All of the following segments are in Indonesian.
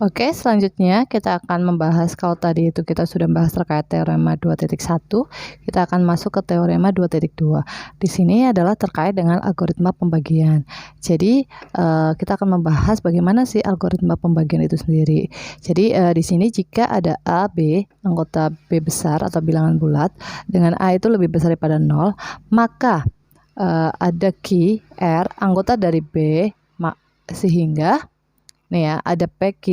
Oke, selanjutnya kita akan membahas, kalau tadi itu kita sudah membahas terkait teorema 2.1, kita akan masuk ke teorema 2.2. Di sini adalah terkait dengan algoritma pembagian. Jadi, kita akan membahas bagaimana sih algoritma pembagian itu sendiri. Jadi, di sini jika ada A, B, anggota B besar atau bilangan bulat, dengan A itu lebih besar daripada 0, maka ada Q, R, anggota dari B, sehingga nih ya, ada P, Q,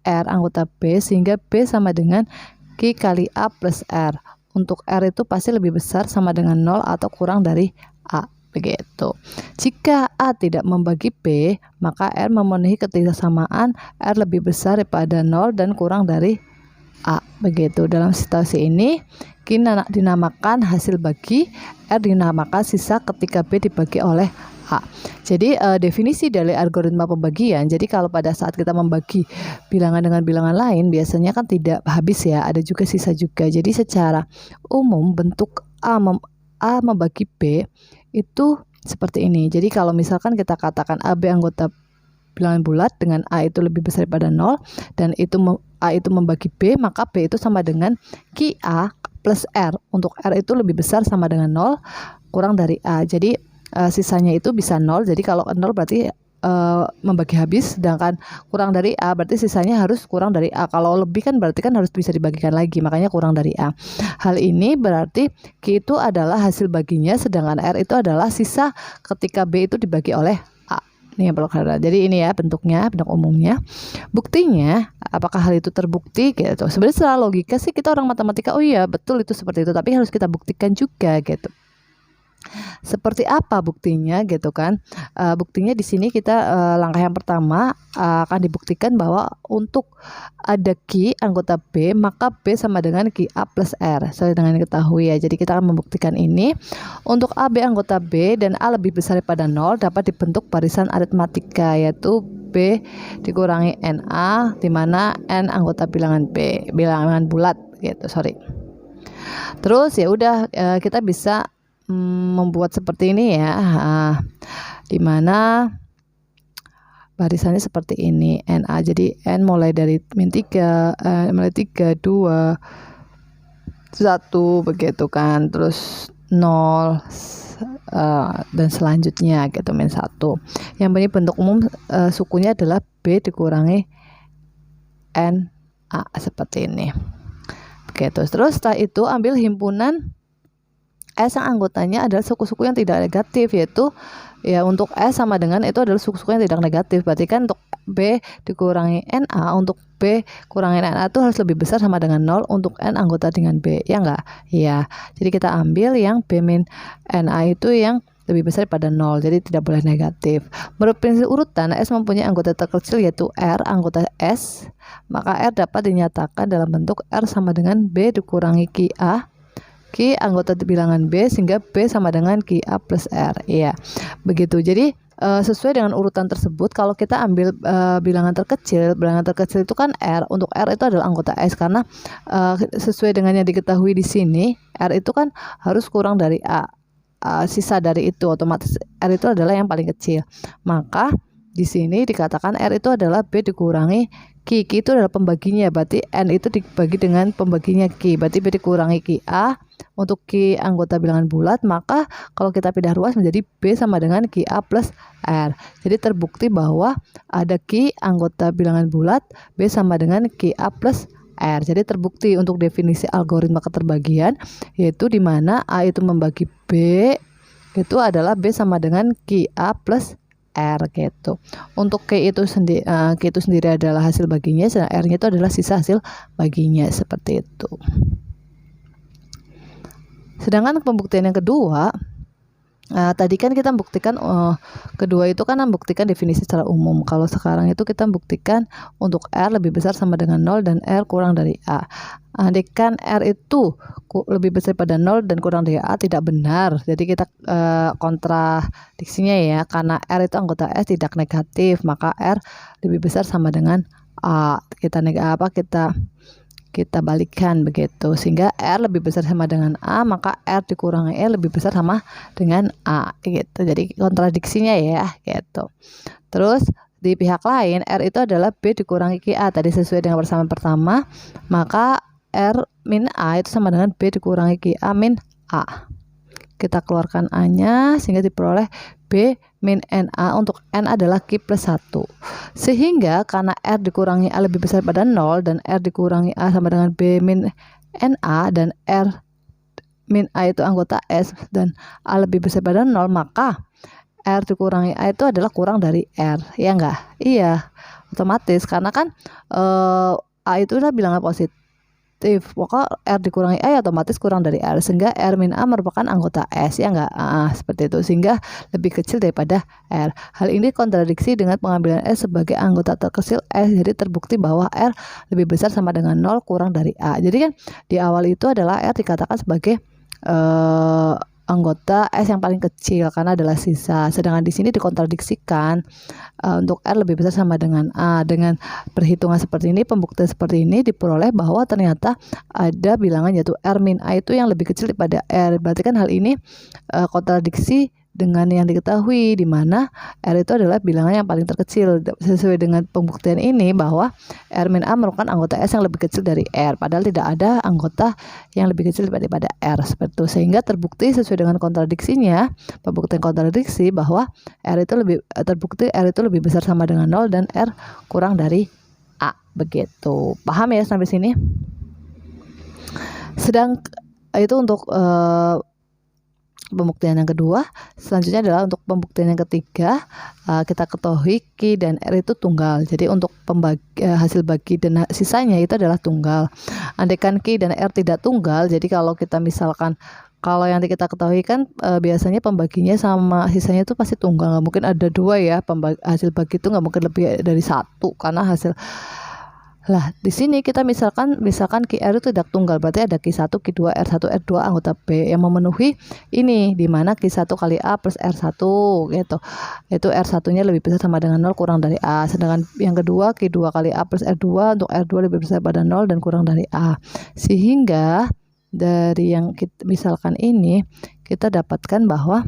R anggota B, sehingga B sama dengan Q kali A plus R. Untuk R itu pasti lebih besar sama dengan 0 atau kurang dari A. Begitu. Jika A tidak membagi B, maka R memenuhi ketidaksamaan R lebih besar daripada 0 dan kurang dari A. Begitu. Dalam situasi ini, Q dinamakan hasil bagi, R dinamakan sisa ketika B dibagi oleh A. Jadi definisi dari algoritma pembagian, jadi kalau pada saat kita membagi bilangan dengan bilangan lain, biasanya kan tidak habis ya, ada juga sisa juga. Jadi secara umum bentuk A membagi B itu seperti ini. Jadi kalau misalkan kita katakan AB anggota bilangan bulat dengan A itu lebih besar daripada 0, dan A itu membagi B, maka B itu sama dengan QA plus R. Untuk R itu lebih besar sama dengan 0 kurang dari A. Jadi sisanya itu bisa 0. Jadi kalau 0 berarti membagi habis, sedangkan kurang dari A berarti sisanya harus kurang dari A. Kalau lebih kan berarti kan harus bisa dibagikan lagi, makanya kurang dari A. Hal ini berarti Q itu adalah hasil baginya, sedangkan R itu adalah sisa ketika B itu dibagi oleh A. Ini yang perlu kalian. Jadi ini ya bentuknya, bentuk umumnya. Buktinya, apakah hal itu terbukti gitu. Sebenarnya secara logika sih kita orang matematika, oh iya betul itu seperti itu, tapi harus kita buktikan juga gitu. Seperti apa buktinya gitu kan? Buktinya di sini kita langkah yang pertama akan dibuktikan bahwa untuk ada Q anggota B, maka B sama dengan QA plus R. Sesuai dengan diketahui ya. Jadi kita akan membuktikan ini. Untuk AB anggota B dan A lebih besar daripada 0 dapat dibentuk barisan aritmatika, yaitu B dikurangi NA, di mana N anggota bilangan B, bilangan bulat gitu, sorry. Terus ya udah, kita bisa membuat seperti ini ya, dimana barisannya seperti ini, NA. Jadi N mulai dari min 3, mulai 3, 2, 1 begitu kan, terus 0 dan selanjutnya gitu, min 1. Yang ini bentuk umum sukunya adalah B dikurangi NA seperti ini. Begitu. Terus setelah itu ambil himpunan S yang anggotanya adalah suku-suku yang tidak negatif, yaitu ya untuk S sama dengan itu adalah suku-suku yang tidak negatif. Berarti kan untuk B dikurangi NA, untuk B kurangi NA itu harus lebih besar sama dengan 0 untuk N anggota dengan B, ya enggak? Ya. Jadi kita ambil yang B min NA itu yang lebih besar daripada 0, jadi tidak boleh negatif. Menurut prinsip urutan, S mempunyai anggota terkecil yaitu R anggota S, maka R dapat dinyatakan dalam bentuk R sama dengan B dikurangi QA Q anggota bilangan B, sehingga B sama dengan QA plus R. Iya, begitu. Jadi sesuai dengan urutan tersebut, kalau kita ambil bilangan terkecil itu kan R. Untuk R itu adalah anggota S, karena sesuai dengan yang diketahui di sini, R itu kan harus kurang dari A. Sisa dari itu otomatis R itu adalah yang paling kecil. Maka di sini dikatakan R itu adalah B dikurangi Q. Q itu adalah pembaginya, berarti N itu dibagi dengan pembaginya Q. Berarti B dikurangi QA untuk Q anggota bilangan bulat, maka kalau kita pindah ruas menjadi B sama dengan QA plus R. Jadi terbukti bahwa ada Q anggota bilangan bulat, B sama dengan QA plus R. Jadi terbukti untuk definisi algoritma keterbagian, yaitu di mana A itu membagi B itu adalah B sama dengan QA plus R gitu. Untuk Q itu sendiri adalah hasil baginya, sedangkan R-nya itu adalah sisa hasil baginya, seperti itu. Sedangkan pembuktian yang kedua, tadi kan kita membuktikan kedua itu kan membuktikan definisi secara umum. Kalau sekarang itu kita membuktikan untuk R lebih besar sama dengan 0 dan R kurang dari A. Andaikan R itu lebih besar pada 0 dan kurang dari A, tidak benar. Jadi kita kontradiksinya ya, karena R itu anggota S tidak negatif, maka R lebih besar sama dengan A. Kita balikkan begitu, sehingga R lebih besar sama dengan A, maka R dikurangi E lebih besar sama dengan A gitu. Jadi kontradiksinya ya gitu. Terus di pihak lain R itu adalah B dikurangi QA tadi sesuai dengan persamaan pertama, maka R min A itu sama dengan B dikurangi QA min A. Kita keluarkan A-nya sehingga diperoleh B min NA untuk N adalah Q plus 1. Sehingga karena R dikurangi A lebih besar pada 0 dan R dikurangi A sama dengan B min NA dan R min A itu anggota S dan A lebih besar pada 0, maka R dikurangi A itu adalah kurang dari R, ya enggak? Iya, otomatis karena kan A itu udah bilangan positif, maka R dikurangi A ya otomatis kurang dari R, sehingga R min A merupakan anggota S, ya enggak? Seperti itu, sehingga lebih kecil daripada R. Hal ini kontradiksi dengan pengambilan S sebagai anggota terkecil S, jadi terbukti bahwa R lebih besar sama dengan 0 kurang dari A. Jadi kan di awal itu adalah R dikatakan sebagai anggota S yang paling kecil karena adalah sisa. Sedangkan di sini dikontradiksikan untuk R lebih besar sama dengan A. Dengan perhitungan seperti ini, pembuktian seperti ini diperoleh bahwa ternyata ada bilangan yaitu R min A itu yang lebih kecil daripada R. Berarti kan hal ini kontradiksi dengan yang diketahui di mana R itu adalah bilangan yang paling terkecil. Sesuai dengan pembuktian ini bahwa R min A merupakan anggota S yang lebih kecil dari R, padahal tidak ada anggota yang lebih kecil daripada R, seperti itu. Sehingga terbukti sesuai dengan kontradiksinya, pembuktian kontradiksi bahwa R itu terbukti R itu lebih besar sama dengan 0 dan R kurang dari A. Begitu. Paham ya sampai sini? Sedang itu untuk pembuktian yang kedua. Selanjutnya adalah untuk pembuktian yang ketiga, kita ketahui Q dan R itu tunggal. Jadi untuk hasil bagi dan sisanya itu adalah tunggal. Andaikan Q dan R tidak tunggal, jadi kalau kita misalkan kalau yang kita ketahui kan biasanya pembaginya sama sisanya itu pasti tunggal, nggak mungkin ada dua ya. Hasil bagi itu nggak mungkin lebih dari satu karena hasil. Lah, di sini kita misalkan QR itu tidak tunggal, berarti ada Q1, Q2, R1, R2 anggota B yang memenuhi ini, di mana Q1 kali A plus R1 gitu. Itu R1-nya lebih besar sama dengan 0 kurang dari A. Sedangkan yang kedua Q2 kali A plus R2 untuk R2 lebih besar pada 0 dan kurang dari A. Sehingga dari yang kita misalkan ini kita dapatkan bahwa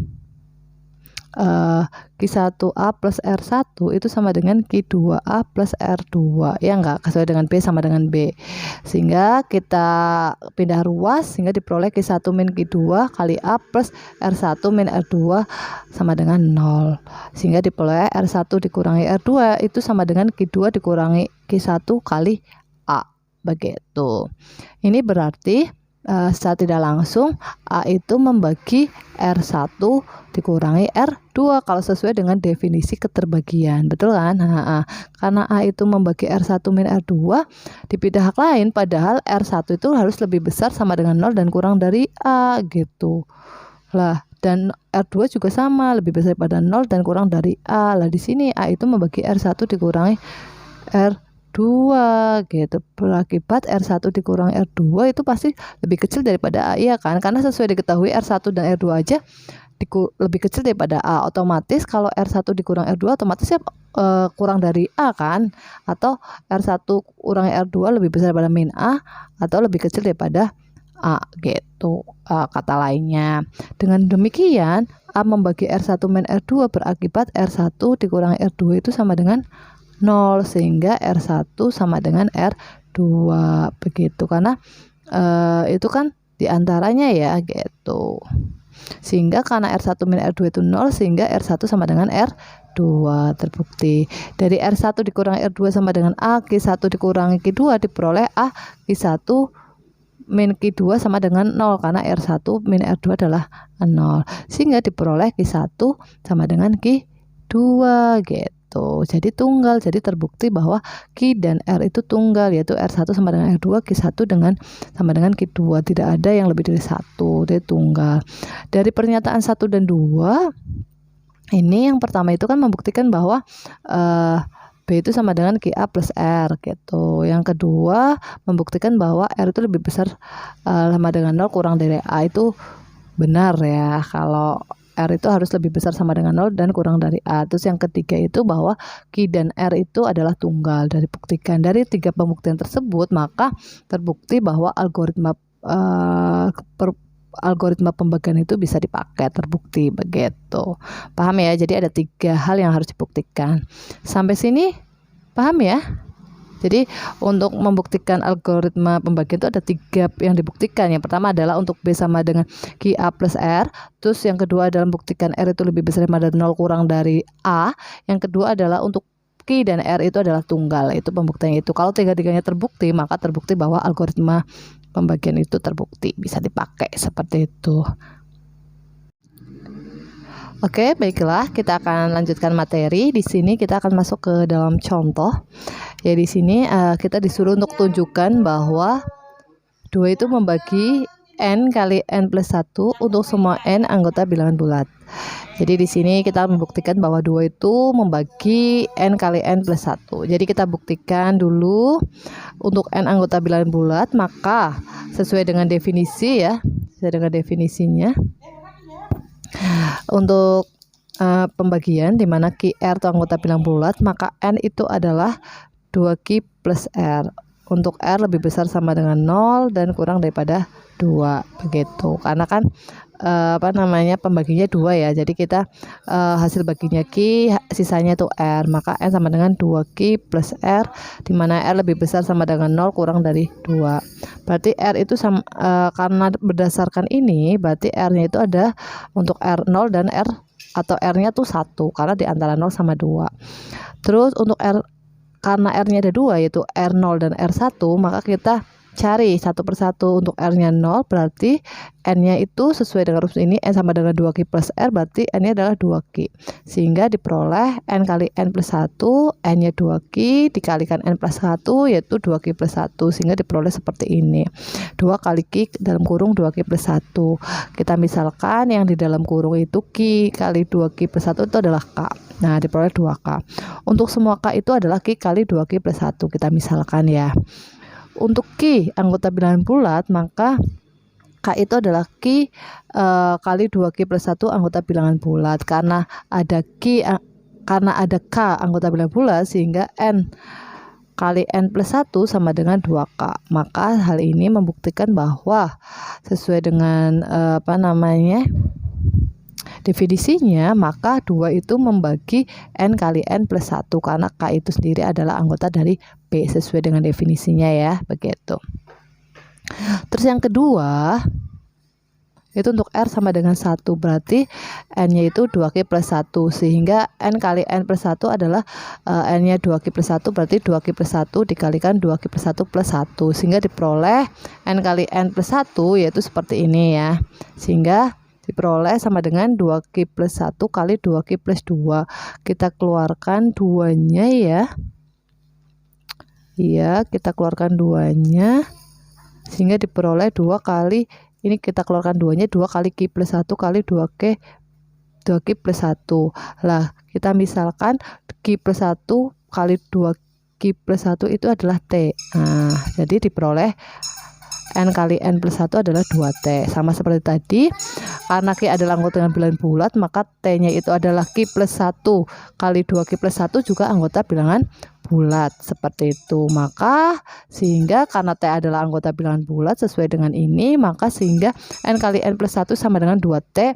Q1A plus R1 itu sama dengan Q2A plus R2, ya enggak, sesuai dengan B sama dengan B. Sehingga kita pindah ruas sehingga diperoleh Q1 min Q2 kali A plus R1 min R2 sama dengan 0. Sehingga diperoleh R1 dikurangi R2 itu sama dengan Q2 dikurangi Q1 kali A. Begitu. Ini berarti secara tidak langsung A itu membagi R1 dikurangi R2 kalau sesuai dengan definisi keterbagian, betul kan? Karena A itu membagi R1 min R2 di pihak lain, padahal R1 itu harus lebih besar sama dengan 0 dan kurang dari A gitu lah. Dan R2 juga sama, lebih besar pada 0 dan kurang dari A lah. Di sini A itu membagi R1 dikurangi R2 gitu, berakibat R1 dikurangi R2 itu pasti lebih kecil daripada A, iya kan? Karena sesuai diketahui R1 dan R2 aja lebih kecil daripada A, otomatis kalau R1 dikurang R2 otomatis ya kurang dari A kan, atau R1 kurangi R2 lebih besar daripada min A atau lebih kecil daripada A gitu, kata lainnya. Dengan demikian A membagi R1 min R2 berakibat R1 dikurangi R2 itu sama dengan 0, sehingga R1 sama dengan R2 begitu, karena itu kan diantaranya ya gitu. Sehingga karena R1 min R2 itu 0, sehingga R1 sama dengan R2. Terbukti dari R1 dikurangi R2 sama dengan A, Q1 dikurangi Q2 diperoleh A Q1 min Q2 sama dengan 0 karena R1 min R2 adalah 0, sehingga diperoleh Q1 sama dengan Q2 gitu. Jadi tunggal, jadi terbukti bahwa Q dan R itu tunggal, yaitu R1 sama dengan R2, Q1 sama dengan Q2, tidak ada yang lebih dari 1, jadi tunggal. Dari pernyataan 1 dan 2 ini, yang pertama itu kan membuktikan bahwa B itu sama dengan QA plus R gitu. Yang kedua membuktikan bahwa R itu lebih besar sama dengan 0 kurang dari A, itu benar ya, kalau R itu harus lebih besar sama dengan 0 dan kurang dari A. Terus yang ketiga itu bahwa Q dan R itu adalah tunggal. Dari buktikan dari 3 pembuktian tersebut, maka terbukti bahwa algoritma algoritma pembagian itu bisa dipakai, terbukti begitu. Paham ya? Jadi ada 3 hal yang harus dibuktikan. Sampai sini paham ya? Jadi untuk membuktikan algoritma pembagian itu ada 3 yang dibuktikan. Yang pertama adalah untuk B sama dengan Q A plus R. Terus yang kedua adalah membuktikan R itu lebih besar daripada 0 kurang dari A. Yang kedua adalah untuk Q dan R itu adalah tunggal. Itu pembuktiannya itu. Kalau 3-tiganya terbukti, maka terbukti bahwa algoritma pembagian itu terbukti, bisa dipakai seperti itu. Oke, baiklah, kita akan lanjutkan materi. Di sini kita akan masuk ke dalam contoh. Ya, di sini kita disuruh untuk tunjukkan bahwa 2 itu membagi n kali n plus 1 untuk semua n anggota bilangan bulat. Jadi di sini kita membuktikan bahwa 2 itu membagi n kali n plus 1. Jadi kita buktikan dulu untuk n anggota bilangan bulat, maka sesuai dengan definisi ya, sesuai dengan definisinya. Untuk pembagian di mana QR itu anggota bilangan bulat, maka N itu adalah 2Q plus R. Untuk R lebih besar sama dengan 0 dan kurang daripada 2 begitu. Karena kan pembaginya 2 ya. Jadi kita hasil baginya Q, sisanya itu R, maka N sama dengan 2Q plus R, di mana R lebih besar sama dengan 0 kurang dari 2. Berarti R itu sama, karena berdasarkan ini berarti R-nya itu ada untuk R0 dan R atau R-nya tuh 1 karena di antara 0 sama 2. Terus untuk R, karena R-nya ada 2 yaitu R0 dan R1, maka kita cari satu persatu. Untuk R-nya 0 berarti N-nya itu sesuai dengan rumus ini, N sama dengan 2Q plus R, berarti N-nya adalah 2Q. Sehingga diperoleh N kali N plus 1, N-nya 2Q dikalikan N plus 1 yaitu 2Q plus 1, sehingga diperoleh seperti ini. 2 kali Q dalam kurung 2Q plus 1. Kita misalkan yang di dalam kurung itu Q kali 2Q plus 1 itu adalah K. Nah, diperoleh 2K. Untuk semua K itu adalah Q kali 2Q plus 1. Kita misalkan ya. Untuk Q anggota bilangan bulat, maka K itu adalah Q kali 2Q plus 1 anggota bilangan bulat. Karena ada K anggota bilangan bulat, sehingga N kali N plus 1 sama dengan 2K. Maka hal ini membuktikan bahwa sesuai dengan definisinya, maka 2 itu membagi N kali N plus 1 karena K itu sendiri adalah anggota dari B sesuai dengan definisinya ya, begitu. Terus yang kedua itu untuk R sama dengan 1, berarti N-nya itu 2Q plus 1, sehingga N kali N plus 1 adalah N-nya 2Q plus 1, berarti 2Q plus 1 dikalikan 2Q plus 1 plus 1, sehingga diperoleh N kali N plus 1 yaitu seperti ini ya, sehingga diperoleh sama dengan 2Q plus 1 kali 2Q plus 2. Kita keluarkan 2-nya ya. Iya, kita keluarkan 2-nya. Sehingga diperoleh 2 kali, ini kita keluarkan 2-nya, 2 kali Q plus 1 kali 2Q plus 1. Lah, kita misalkan Q plus 1 kali 2Q plus 1 itu adalah T. Nah, jadi diperoleh N kali N plus 1 adalah 2T. Sama seperti tadi, karena Q adalah anggota bilangan bulat, maka T-nya itu adalah Q plus 1 kali 2Q plus 1 juga anggota bilangan bulat. Seperti itu. Maka sehingga karena T adalah anggota bilangan bulat sesuai dengan ini, maka sehingga N kali N plus 1 sama dengan 2T.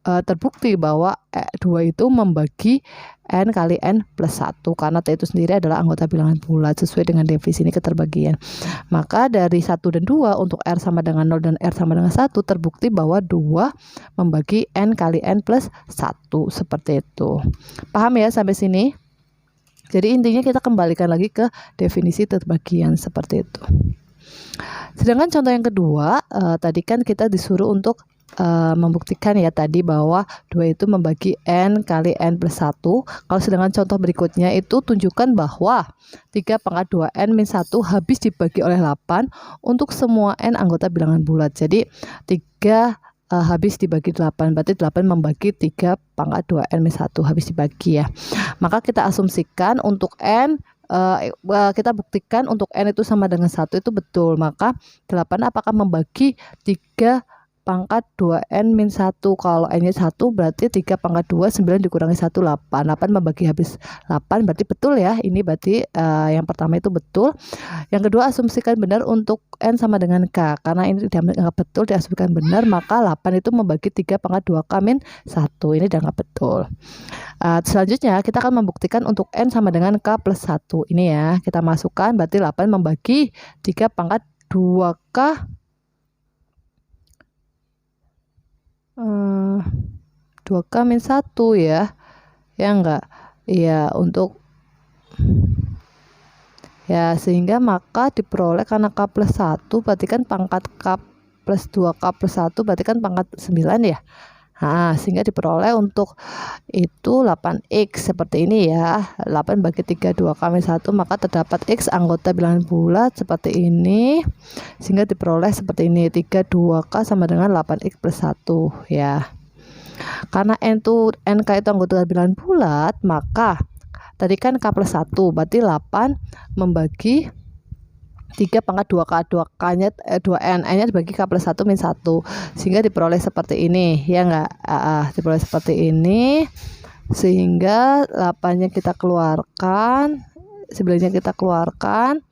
Terbukti bahwa 2 itu membagi N kali N plus 1 karena T itu sendiri adalah anggota bilangan bulat sesuai dengan definisi keterbagian. Maka dari 1 dan 2 untuk R sama dengan 0 dan R sama dengan 1 terbukti bahwa 2 membagi N kali N plus 1 seperti itu. Paham ya sampai sini? Jadi intinya kita kembalikan lagi ke definisi keterbagian seperti itu. Sedangkan contoh yang kedua, tadi kan kita disuruh untuk membuktikan ya tadi bahwa 2 itu membagi N kali N plus 1. Kalau sedangkan contoh berikutnya itu tunjukkan bahwa 3 pangkat 2N min 1 habis dibagi oleh 8 untuk semua N anggota bilangan bulat. Jadi 3 habis dibagi 8, berarti 8 membagi 3 pangkat 2N min 1 habis dibagi ya. Maka kita asumsikan untuk N, kita buktikan untuk N itu sama dengan 1 itu betul. Maka 8 apakah membagi 3 pangkat 2N min 1. Kalau N-nya 1 berarti 3 pangkat 2, 9 dikurangi 1, 8. 8 membagi habis 8, berarti betul ya. Ini berarti yang pertama itu betul. Yang kedua, asumsikan benar untuk N sama dengan K. Karena ini dianggap betul, diasumsikan benar, maka 8 itu membagi 3 pangkat 2K min 1. Ini dianggap betul. Selanjutnya kita akan membuktikan untuk N sama dengan K plus 1. Ini ya, kita masukkan berarti 8 membagi 3 pangkat 2K 2K min 1 ya. Ya enggak? Iya, untuk ya, sehingga maka diperoleh karena K plus 1 berarti kan pangkat K plus 2K plus 1 berarti kan pangkat 9 ya. Nah, sehingga diperoleh untuk itu 8X seperti ini ya. 8 bagi 3 2K min 1, maka terdapat X anggota bilangan bulat seperti ini. Sehingga diperoleh seperti ini, 3 2K sama dengan 8X plus 1 ya. Karena NK itu anggota bilangan bulat, maka tadi kan K plus 1 berarti 8 membagi 3 pangkat 2K, 2K-nya 2N, N-nya dibagi K plus 1 min 1, sehingga diperoleh seperti ini ya enggak? Diperoleh seperti ini, sehingga 8-nya kita keluarkan, 9-nya kita keluarkan,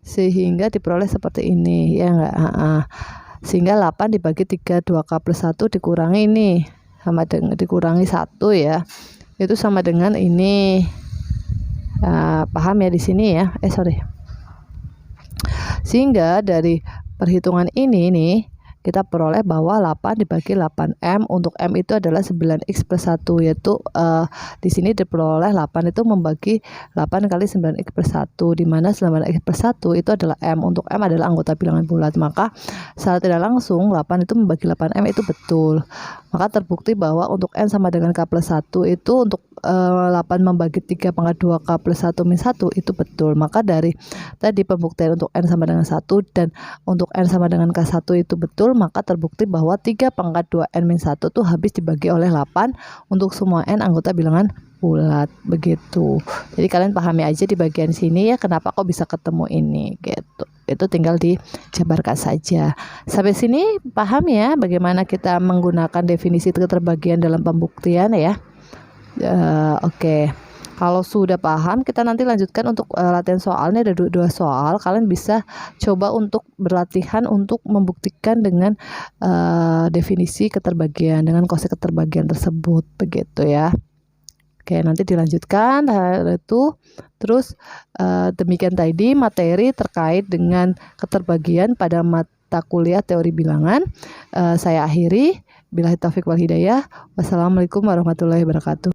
sehingga diperoleh seperti ini ya enggak? Sehingga 8 dibagi 3 2K plus 1 dikurangi ini sama dengan dikurangi 1 ya, itu sama dengan ini. Paham ya di sini ya? Sehingga dari perhitungan ini nih, kita peroleh bahwa 8 dibagi 8M, untuk M itu adalah 9X plus 1, yaitu di sini diperoleh 8 itu membagi 8 kali 9X plus 1, di mana 9X plus 1 itu adalah M, untuk M adalah anggota bilangan bulat, maka secara tidak langsung 8 itu membagi 8M itu betul. Maka terbukti bahwa untuk N sama dengan K plus 1 itu untuk 8 membagi 3 pangkat 2K plus 1 min 1 itu betul. Maka dari tadi pembuktian untuk N sama dengan 1 dan untuk N sama dengan K1 itu betul, maka terbukti bahwa 3 pangkat 2N min 1 itu habis dibagi oleh 8 untuk semua N anggota bilangan bulat, begitu. Jadi kalian pahami aja di bagian sini ya, kenapa kok bisa ketemu ini gitu. Itu tinggal dijabarkan saja. Sampai sini paham ya bagaimana kita menggunakan definisi keterbagian dalam pembuktian ya. Oke. Kalau sudah paham, kita nanti lanjutkan untuk latihan soalnya. Ada 2 soal. Kalian bisa coba untuk berlatihan untuk membuktikan dengan definisi keterbagian dengan konsep keterbagian tersebut, begitu ya. Oke, nanti dilanjutkan itu. Terus demikian tadi materi terkait dengan keterbagian pada mata kuliah teori bilangan. Saya akhiri. Billahi taufiq wal hidayah. Wassalamualaikum warahmatullahi wabarakatuh.